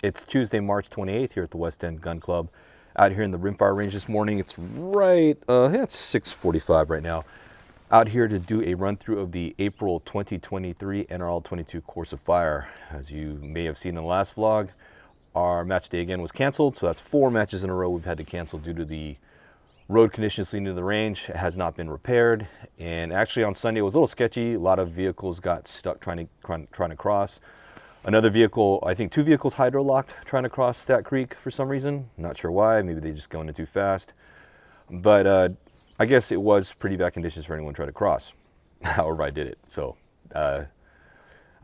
It's Tuesday, March 28th here at the West End Gun Club. Out here in the rimfire range this morning. It's right, it's 6:45 right now. Out here to do a run through of the April 2023 NRL22 Course of Fire. As you may have seen in the last vlog, our match day again was canceled. So that's 4 matches in a row we've had to cancel due to the road conditions leading to the range. It has not been repaired. And actually on Sunday it was a little sketchy. A lot of vehicles got stuck trying to cross. Another vehicle, I think 2 vehicles hydro-locked trying to cross Stat Creek for some reason. Not sure why, maybe they just going in too fast. But I guess it was pretty bad conditions for anyone trying to cross, however I did it. So I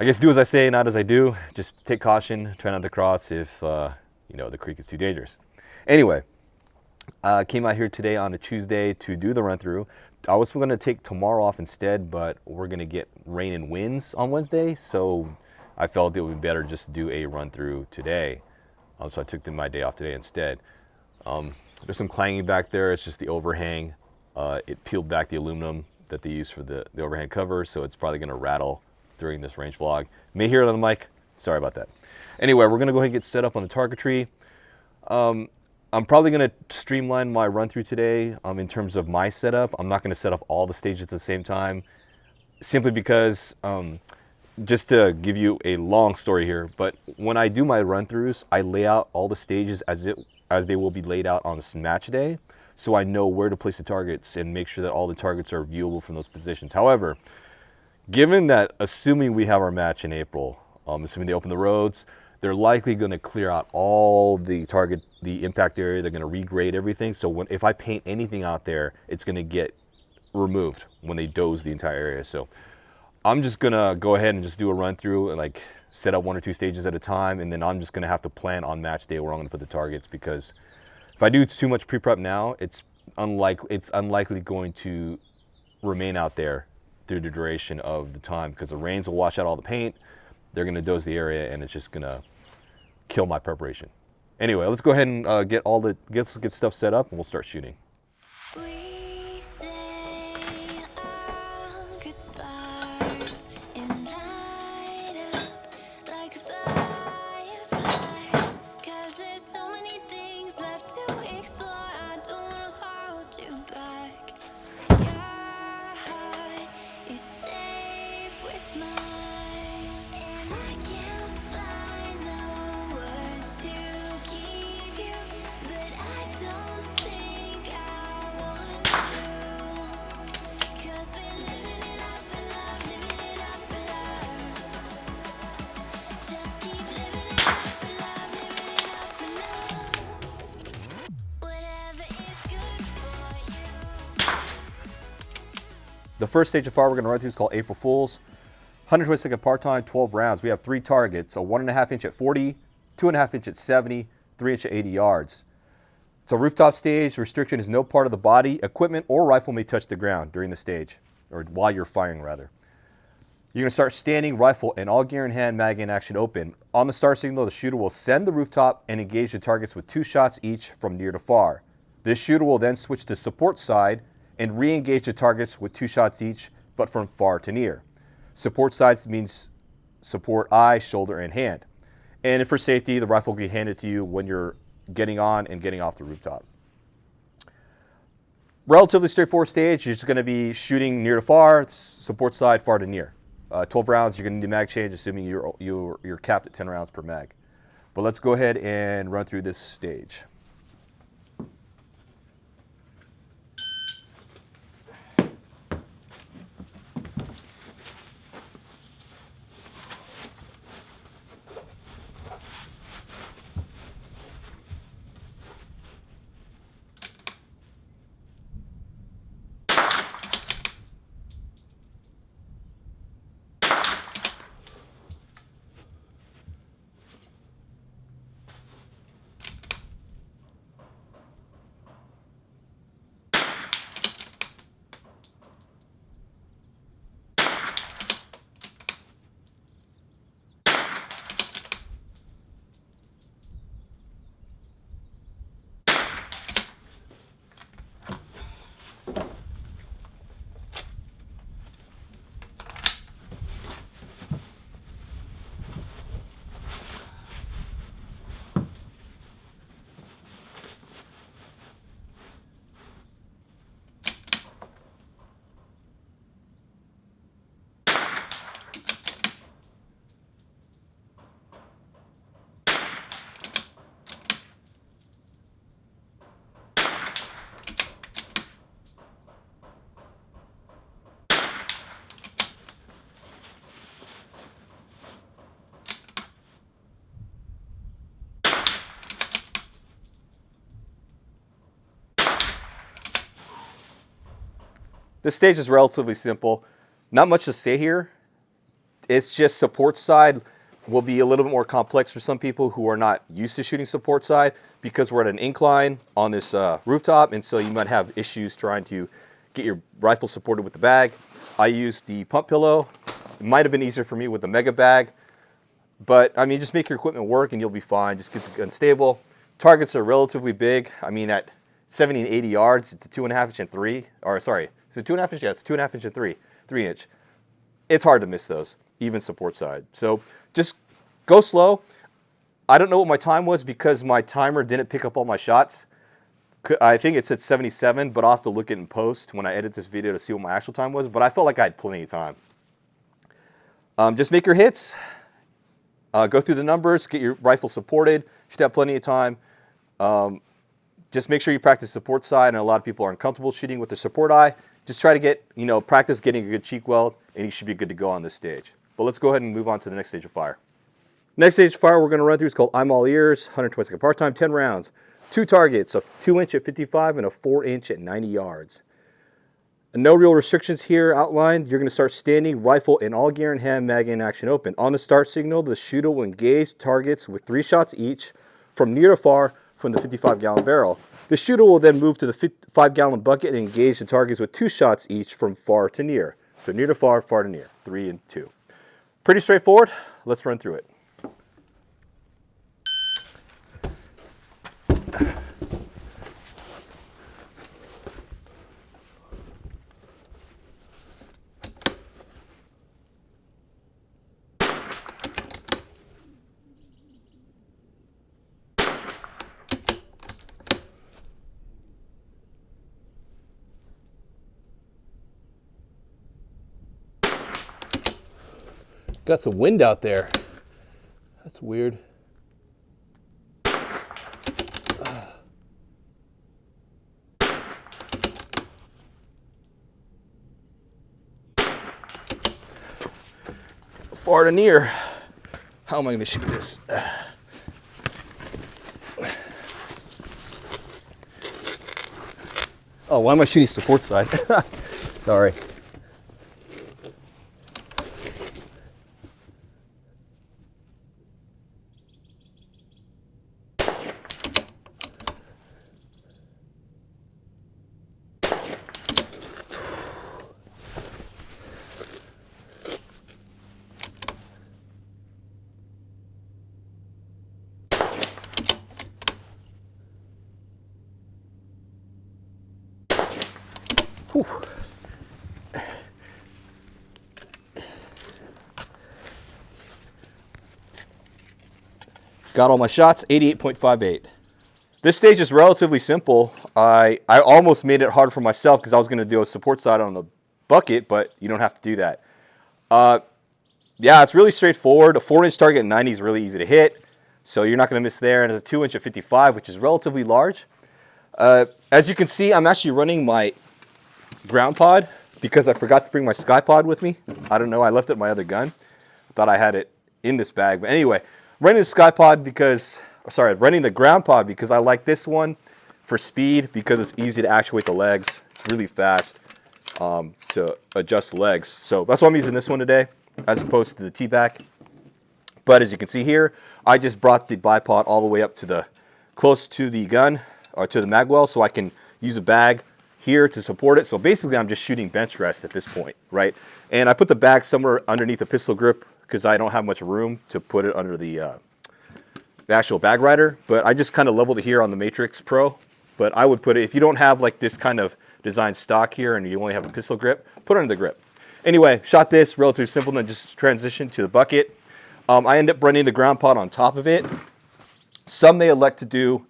guess do as I say, not as I do. Just take caution, try not to cross if the creek is too dangerous. Anyway, I came out here today on a Tuesday to do the run through. I was going to take tomorrow off instead, but we're going to get rain and winds on Wednesday, so I felt it would be better just to do a run through today. So I took my day off today instead. There's some clanging back there. It's just the overhang. It peeled back the aluminum that they use for the overhang cover, so it's probably going to rattle during this range vlog. You may hear it on the mic. Sorry about that. Anyway, we're going to go ahead and get set up on the targetry. I'm probably going to streamline my run through today in terms of my setup. I'm not going to set up all the stages at the same time, simply because just to give you a long story here, but when I do my run-throughs, I lay out all the stages as they will be laid out on this match day, so I know where to place the targets and make sure that all the targets are viewable from those positions. However, given that, assuming we have our match in April, assuming they open the roads, they're likely going to clear out all the impact area. They're going to regrade everything. So if I paint anything out there, it's going to get removed when they doze the entire area. So I'm just gonna go ahead and just do a run through and like set up 1 or 2 stages at a time, and then I'm just gonna have to plan on match day where I'm gonna put the targets, because if I do too much pre-prep now, it's unlikely going to remain out there through the duration of the time, because the rains will wash out all the paint, they're gonna doze the area, and it's just gonna kill my preparation. Anyway, let's go ahead and get stuff set up, and we'll start shooting. The first stage of fire we're going to run through is called April Fools. 120-second part time, 12 rounds. We have 3 targets, a 1.5 inch at 40, 2.5 inch at 70, 3 inch at 80 yards. It's a rooftop stage. Restriction is no part of the body, equipment, or rifle may touch the ground during the stage, or while you're firing rather. You're going to start standing, rifle, and all gear in hand, mag and action open. On the start signal, the shooter will send the rooftop and engage the targets with 2 shots each from near to far. This shooter will then switch to support side and re-engage the targets with 2 shots each, but from far to near. Support sides means support eye, shoulder, and hand. And for safety, the rifle will be handed to you when you're getting on and getting off the rooftop. Relatively straightforward stage. You're just going to be shooting near to far, support side, far to near. 12 rounds, you're going to need mag change, assuming you're capped at 10 rounds per mag. But let's go ahead and run through this stage. This stage is relatively simple. Not much to say here. It's just support side will be a little bit more complex for some people who are not used to shooting support side because we're at an incline on this rooftop, and so you might have issues trying to get your rifle supported with the bag. I used the pump pillow. It might have been easier for me with the mega bag, but I mean, just make your equipment work and you'll be fine. Just get the gun stable. Targets are relatively big. I mean, at 70 and 80 yards, it's a 2.5 inch and 3, or sorry, it's a 2.5 inch, yeah, it's a 2.5 inch and 3 inch. It's hard to miss those, even support side. So just go slow. I don't know what my time was because my timer didn't pick up all my shots. I think it's at 77, but I'll have to look at it in post when I edit this video to see what my actual time was, but I felt like I had plenty of time. Just make your hits, go through the numbers, get your rifle supported. You should have plenty of time. Just make sure you practice support side, and a lot of people are uncomfortable shooting with their support eye. Just try to get, practice getting a good cheek weld, and you should be good to go on this stage. But let's go ahead and move on to the next stage of fire. Next stage of fire we're going to run through is called I'm All Ears, 120-second part time, 10 rounds. 2 targets, a 2 inch at 55 and a 4 inch at 90 yards. No real restrictions here outlined. You're going to start standing, rifle in all gear in hand, mag in action open. On the start signal, the shooter will engage targets with 3 shots each from near to far from the 55-gallon barrel. The shooter will then move to the 5-gallon bucket and engage the targets with 2 shots each from far to near. So near to far, far to near, 3 and 2. Pretty straightforward. Let's run through it. Got some wind out there. That's weird. Far to near. How am I going to shoot this? Oh, why am I shooting support side? Sorry. Whew. Got all my shots, 88.58. This stage is relatively simple. I almost made it hard for myself because I was going to do a support side on the bucket, but you don't have to do that. Yeah, it's really straightforward. A 4-inch target at 90 is really easy to hit, so you're not going to miss there. And it's a 2-inch at 55, which is relatively large. As you can see, I'm actually running my ground pod because I forgot to bring my sky pod with me. I don't know, I left it in my other gun. I thought I had it in this bag, but anyway, running the sky pod because, running the ground pod because I like this one for speed because it's easy to actuate the legs. It's really fast to adjust the legs. So that's why I'm using this one today as opposed to the T-back. But as you can see here, I just brought the bipod all the way up to the close to the gun or to the mag well so I can use a bag here to support it. So basically I'm just shooting bench rest at this point, right? And I put the bag somewhere underneath the pistol grip because I don't have much room to put it under the actual bag rider, but I just kind of leveled it here on the Matrix Pro. But I would put it, if you don't have like this kind of design stock here and you only have a pistol grip, put it under the grip. Anyway, shot this, relatively simple, then just transition to the bucket. I end up running the ground pod on top of it. Some may elect to do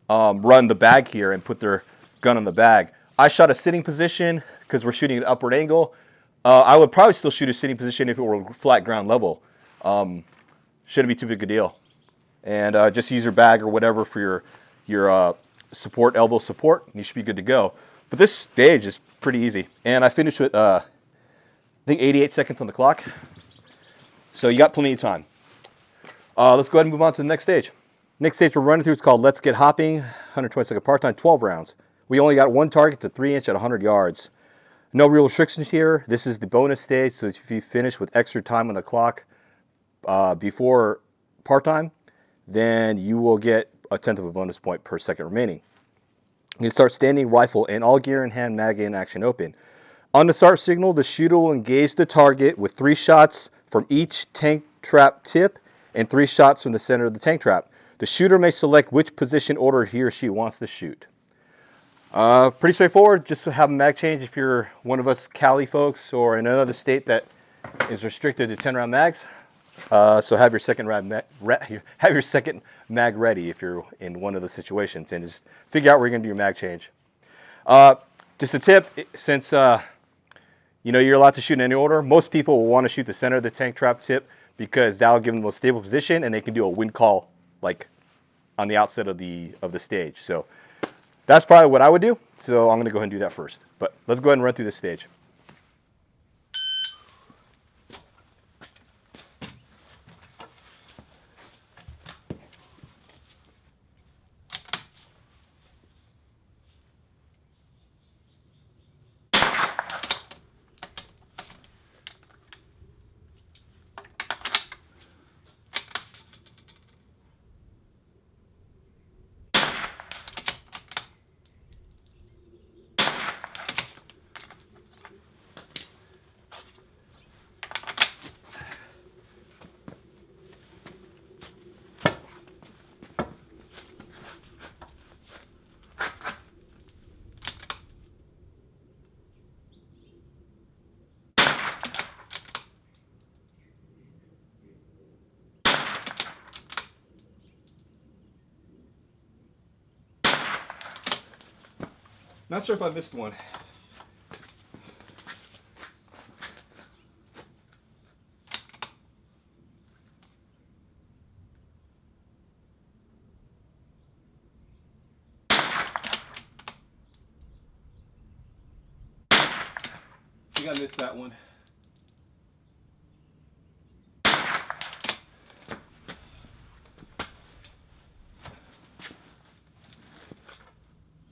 run the bag here and put their gun on the bag. I shot a sitting position because we're shooting at an upward angle. I would probably still shoot a sitting position if it were flat ground level. Shouldn't be too big a deal. And just use your bag or whatever for your support, elbow support, and you should be good to go. But this stage is pretty easy. And I finished with, I think 88 seconds on the clock. So you got plenty of time. Let's go ahead and move on to the next stage. Next stage we're running through is called Let's Get Hopping, 120-second part time, 12 rounds. We only got 1 target to 3-inch at 100 yards. No real restrictions here. This is the bonus stage, so if you finish with extra time on the clock before part-time, then you will get a 1/10 of a bonus point per second remaining. You start standing, rifle, and all gear in hand, mag in action open. On the start signal, the shooter will engage the target with 3 shots from each tank trap tip and 3 shots from the center of the tank trap. The shooter may select which position order he or she wants to shoot. Pretty straightforward. Just have a mag change if you're one of us Cali folks or in another state that is restricted to 10-round mags. So have your second mag ready if you're in one of the situations, and just figure out where you're going to do your mag change. Just a tip, since you're allowed to shoot in any order, most people will want to shoot the center of the tank trap tip because that'll give them the most stable position, and they can do a wind call like on the outset of the stage. So that's probably what I would do. So I'm going to go ahead and do that first. But let's go ahead and run through this stage. Not sure if I missed one. I think I missed that one.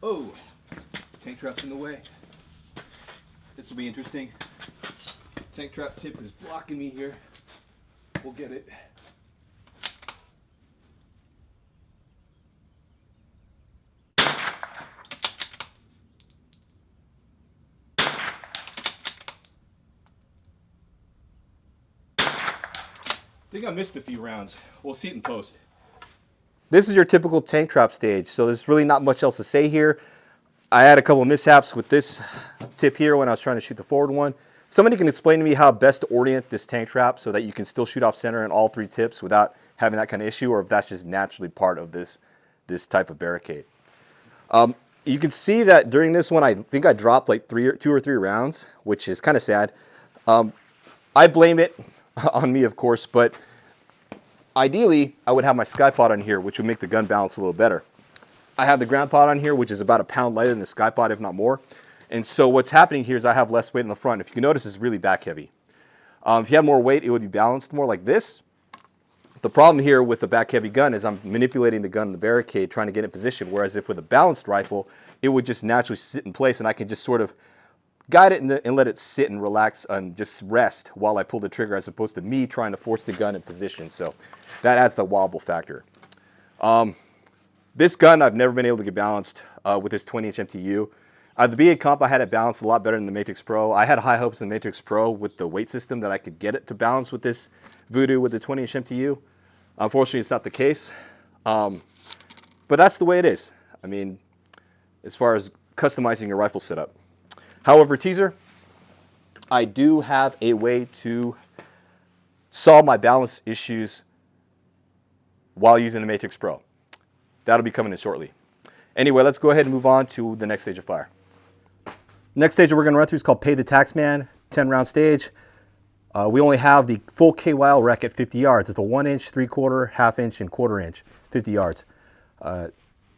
Oh, tank trap's in the way. This will be interesting. Tank trap tip is blocking me here. We'll get it. I think I missed a few rounds. We'll see it in post. This is your typical tank trap stage, so there's really not much else to say here. I had a couple of mishaps with this tip here when I was trying to shoot the forward one. Somebody can explain to me how best to orient this tank trap so that you can still shoot off center in all 3 tips without having that kind of issue, or if that's just naturally part of this type of barricade. You can see that during this one, I think I dropped like 2 or 3 rounds, which is kind of sad. I blame it on me, of course, but ideally, I would have my sky pod on here, which would make the gun balance a little better. I have the ground pod on here, which is about a pound lighter than the sky pod, if not more. And so what's happening here is I have less weight in the front. If you can notice, it's really back heavy. If you had more weight, it would be balanced more like this. The problem here with the back heavy gun is I'm manipulating the gun in the barricade, trying to get it in position, whereas if with a balanced rifle, it would just naturally sit in place, and I can just sort of guide it and let it sit and relax and just rest while I pull the trigger, as opposed to me trying to force the gun in position. So that adds the wobble factor. This gun I've never been able to get balanced with this 20-inch MTU. The BA Comp, I had it balanced a lot better than the Matrix Pro. I had high hopes in the Matrix Pro with the weight system that I could get it to balance with this Voodoo with the 20-inch MTU. Unfortunately, it's not the case. But that's the way it is. I mean, as far as customizing your rifle setup. However, teaser, I do have a way to solve my balance issues while using the Matrix Pro. That'll be coming in shortly. Anyway, let's go ahead and move on to the next stage of fire. Next stage that we're going to run through is called Pay the Taxman, 10-round stage. We only have the full KYL rec at 50 yards. It's a 1-inch, 3/4, half-inch, and 1/4-inch, 50 yards.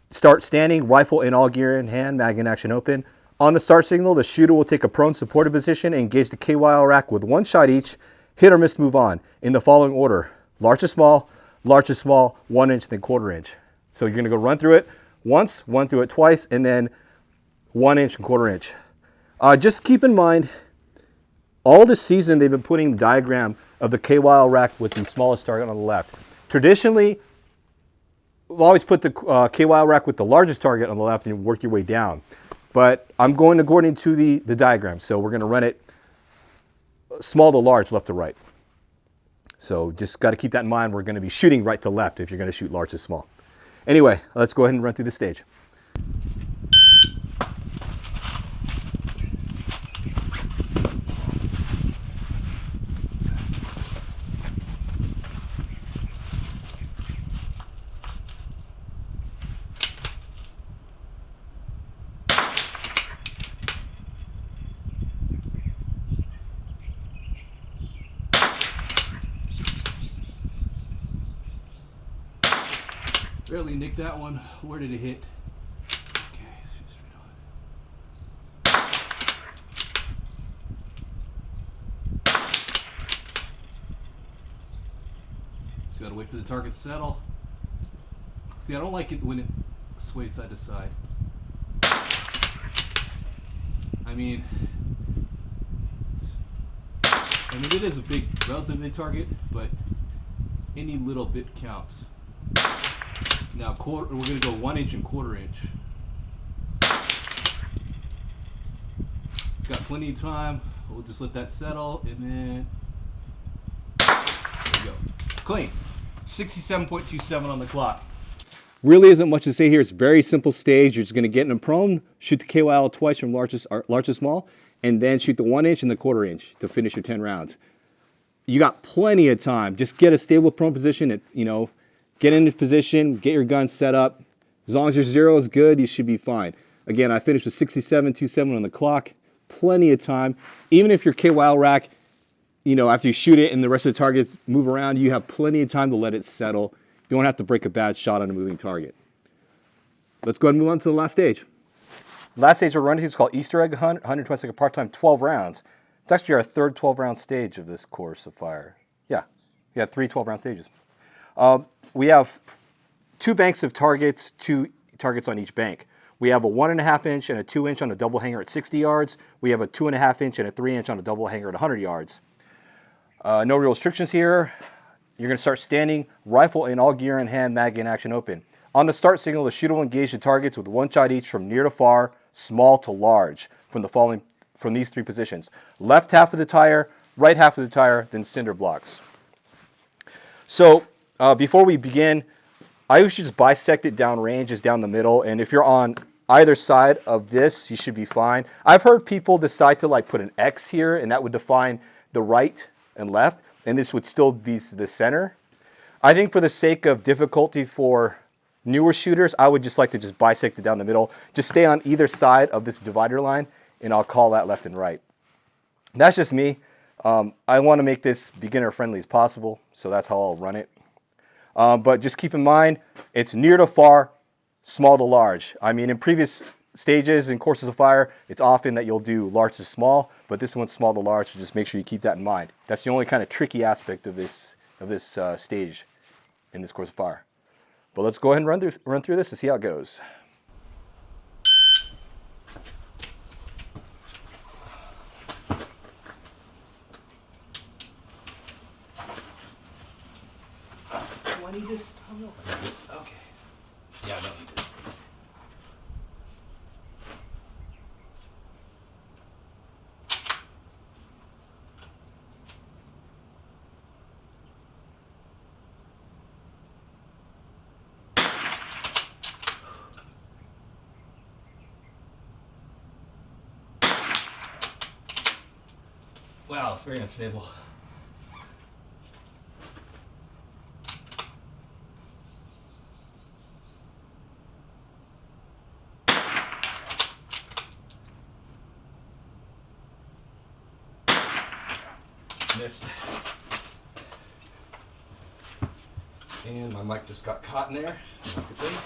Start standing, rifle in all gear in hand, mag in action open. On the start signal, the shooter will take a prone supported position and engage the KYL rack with 1 shot each, hit or miss, move on, in the following order: large to small, 1-inch, then 1/4-inch. So you're going to go run through it once, run through it twice, and then 1-inch and 1/4-inch. Just keep in mind, all this season they've been putting the diagram of the KYL rack with the smallest target on the left. Traditionally, we've always put the KYL rack with the largest target on the left and work your way down. But I'm going according to the diagram, so we're going to run it small to large, left to right. So just got to keep that in mind. We're going to be shooting right to left if you're going to shoot large to small. Anyway, let's go ahead and run through the stage. Barely nicked that one. Where did it hit? Okay, shoot straight on. Just gotta wait for the target to settle. See, I don't like it when it sways side to side. I mean, it is a relatively big target, but any little bit counts. Now, we're going to go 1 inch and 1/4 inch. Got plenty of time. We'll just let that settle, and then there we go. Clean. 67.27 on the clock. Really isn't much to say here. It's a very simple stage. You're just going to get in a prone, shoot the KYL twice from large to small, and then shoot the 1 inch and the 1/4 inch to finish your 10 rounds. You got plenty of time. Just get a stable prone position at, get into position, get your gun set up. As long as your 0 is good, you should be fine. Again, I finished with 67.27 on the clock. Plenty of time. Even if your KYL rack, after you shoot it and the rest of the targets move around, you have plenty of time to let it settle. You don't have to break a bad shot on a moving target. Let's go ahead and move on to the last stage. Last stage we're running to is called Easter Egg Hunt, 120-second part-time, 12 rounds. It's actually our third 12-round stage of this course of fire. Yeah, we had 3 12-round stages. We have 2 banks of targets, 2 targets on each bank. We have a 1.5 inch and a 2 inch on a double hanger at 60 yards. We have a 2.5 inch and a 3 inch on a double hanger at 100 yards. No real restrictions here. You're going to start standing, rifle in all gear in hand, mag in action open. On the start signal, the shooter will engage the targets with 1 shot each from near to far, small to large, from these 3 positions. Left half of the tire, right half of the tire, then cinder blocks. So before we begin, I usually just bisect it down range, just down the middle, and if you're on either side of this, you should be fine. I've heard people decide to put an X here, and that would define the right and left, and this would still be the center. I think for the sake of difficulty for newer shooters, I would just like to just bisect it down the middle. Just stay on either side of this divider line, and I'll call that left and right. That's just me. I want to make this beginner friendly as possible, so that's how I'll run it. But just keep in mind, it's near to far, small to large. I mean, in previous stages in courses of fire, it's often that you'll do large to small, but this one's small to large, so just make sure you keep that in mind. That's the only kind of tricky aspect of this stage in this course of fire. But let's go ahead and run through this and see how it goes. Do I need this? Oh, no, I need this. Okay. Yeah, I don't need this. Wow, it's very unstable. Missed. And my mic just got caught in there. Not good thing.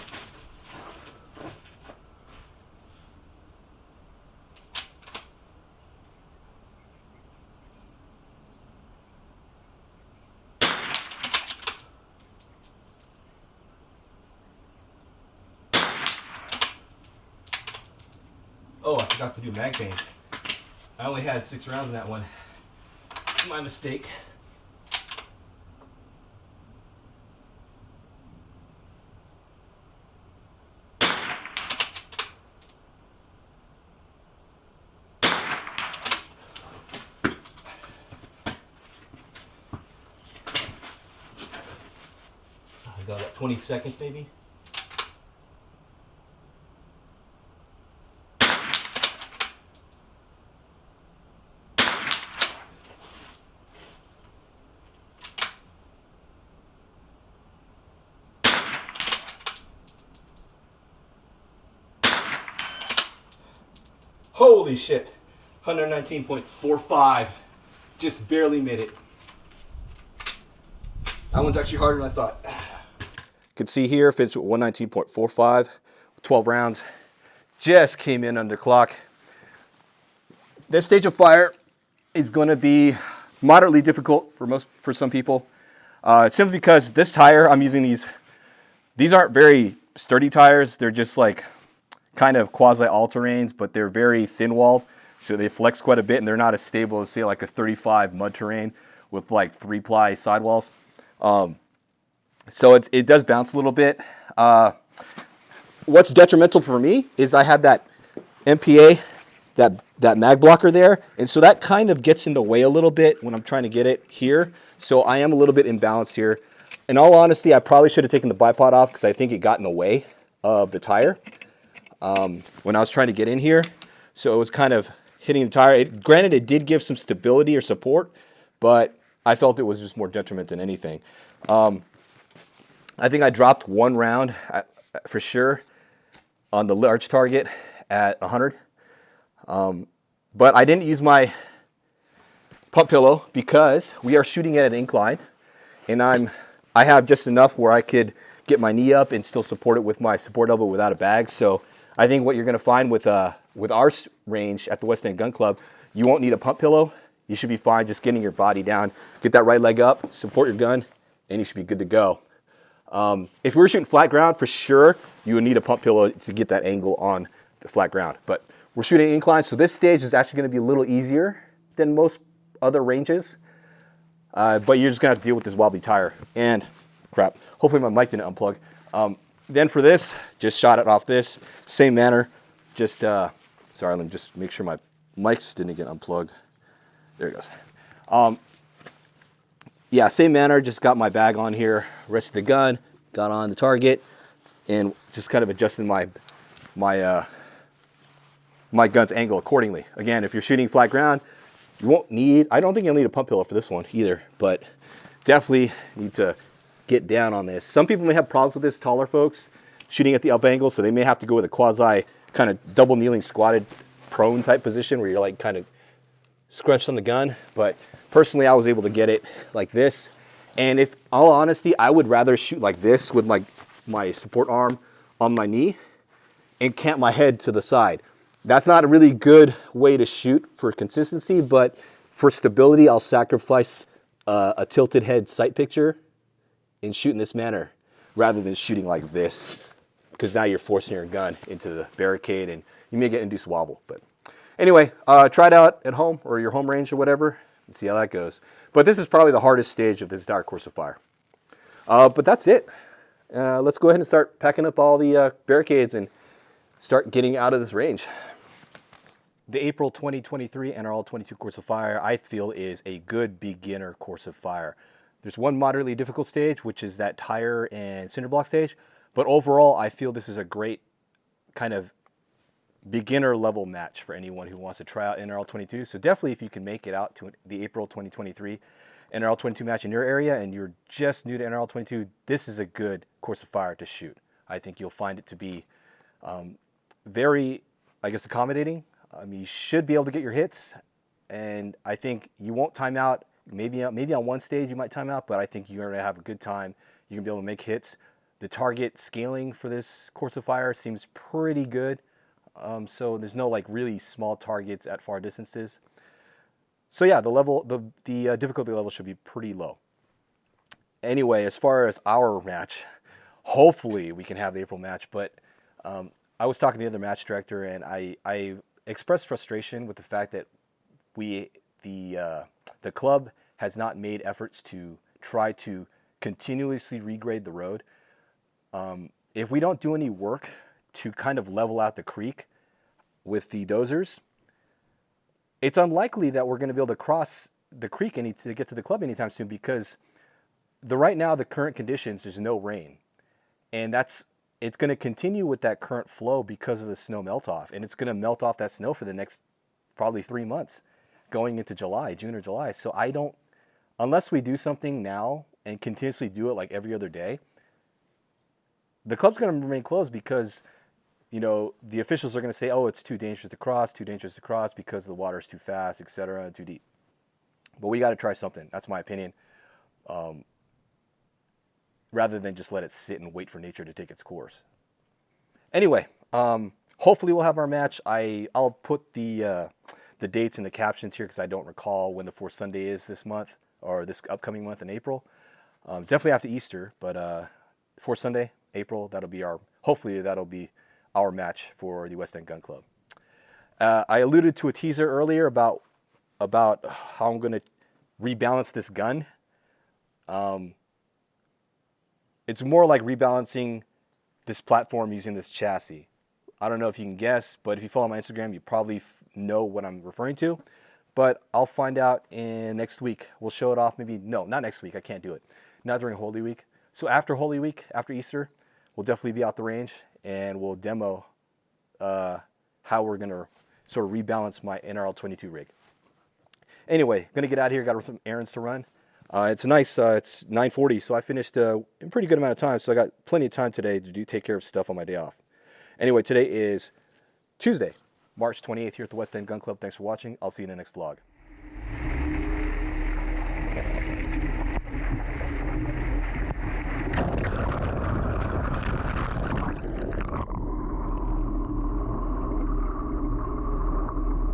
Oh, I forgot to do mag change. I only had 6 rounds in that one. My mistake. I got like 20 seconds maybe. Holy shit, 119.45, just barely made it. That one's actually harder than I thought. You can see here, finished with 119.45, 12 rounds, just came in under clock. This stage of fire is going to be moderately difficult for some people. Simply because this tire, I'm using these aren't very sturdy tires, they're just like kind of quasi all-terrains, but they're very thin-walled, so they flex quite a bit, and they're not as stable as, say, like a 35 mud terrain with like 3-ply sidewalls. So it does bounce a little bit. What's detrimental for me is I have that MPA, that mag blocker there, and so that kind of gets in the way a little bit when I'm trying to get it here. So I am a little bit imbalanced here. In all honesty, I probably should have taken the bipod off because I think it got in the way of the tire. When I was trying to get in here, so it was kind of hitting the tire. Granted, it did give some stability or support, but I felt it was just more detriment than anything. I think I dropped 1 round for sure on the large target at 100, but I didn't use my pump pillow because we are shooting at an incline, and I have just enough where I could get my knee up and still support it with my support elbow without a bag. So I think what you're going to find with our range at the West End Gun Club, you won't need a pump pillow. You should be fine just getting your body down. Get that right leg up, support your gun, and you should be good to go. If we were shooting flat ground, for sure, you would need a pump pillow to get that angle on the flat ground. But we're shooting incline, so this stage is actually going to be a little easier than most other ranges. But you're just going to have to deal with this wobbly tire. And crap, hopefully my mic didn't unplug. Then for this, just shot it off this, same manner. Just, sorry, let me just make sure my mics didn't get unplugged. There it goes. Yeah, same manner, just got my bag on here, rested the gun, got on the target, and just kind of adjusting my gun's angle accordingly. Again, if you're shooting flat ground, you won't need, I don't think you'll need a pump pillow for this one either, but definitely need to get down on this. Some people may have problems with this, taller folks, shooting at the up angle, so they may have to go with a quasi kind of double kneeling squatted prone type position where you're like kind of scrunched on the gun. But personally, I was able to get it like this. And if all honesty, I would rather shoot like this with my support arm on my knee and cant my head to the side. That's not a really good way to shoot for consistency, but for stability, I'll sacrifice a tilted head sight picture in shooting this manner rather than shooting like this, because now you're forcing your gun into the barricade and you may get induced wobble. But anyway, try it out at home or your home range or whatever and see how that goes. But this is probably the hardest stage of this entire course of fire. But that's it. Let's go ahead and start packing up all the barricades and start getting out of this range. The April 2023 NRL22 Course of Fire, I feel, is a good beginner course of fire. There's one moderately difficult stage, which is that tire and cinder block stage. But overall, I feel this is a great kind of beginner level match for anyone who wants to try out NRL22. So definitely, if you can make it out to the April 2023 NRL22 match in your area and you're just new to NRL22, this is a good course of fire to shoot. I think you'll find it to be very, I guess, accommodating. You should be able to get your hits, and I think you won't time out. Maybe on one stage you might time out, but I think you're going to have a good time. You're going to be able to make hits. The target scaling for this course of fire seems pretty good. So there's no like really small targets at far distances. So yeah, the difficulty level should be pretty low. Anyway, as far as our match, hopefully we can have the April match. But I was talking to the other match director, and I expressed frustration with the fact that the club has not made efforts to try to continuously regrade the road. If we don't do any work to kind of level out the creek with the dozers, it's unlikely that we're going to be able to cross the creek to get to the club anytime soon, because right now the current conditions, there's no rain, and it's going to continue with that current flow because of the snow melt off, and it's going to melt off that snow for the next probably 3 months going into June or July. So unless we do something now and continuously do it like every other day, the club's going to remain closed, because the officials are going to say, oh, it's too dangerous to cross because the water is too fast, etc., and too deep. But we got to try something. That's my opinion. Rather than just let it sit and wait for nature to take its course. Anyway, hopefully we'll have our match. I'll put the dates in the captions here, because I don't recall when the fourth Sunday is this month, or this upcoming month in April. It's definitely after Easter, but fourth Sunday, April, hopefully that'll be our match for the West End Gun Club. I alluded to a teaser earlier about how I'm going to rebalance this gun. It's more like rebalancing this platform using this chassis. I don't know if you can guess, but if you follow my Instagram, you probably know what I'm referring to. But I'll find out next week. We'll show it off. No, not next week. I can't do it. Not during Holy Week. So after Holy Week, after Easter, we'll definitely be out the range, and we'll demo how we're going to sort of rebalance my NRL22 rig. Anyway, going to get out of here. Got some errands to run. It's nice. It's 9:40, so I finished in a pretty good amount of time. So I got plenty of time today to take care of stuff on my day off. Anyway, today is Tuesday, March 28th here at the West End Gun Club. Thanks for watching. I'll see you in the next vlog.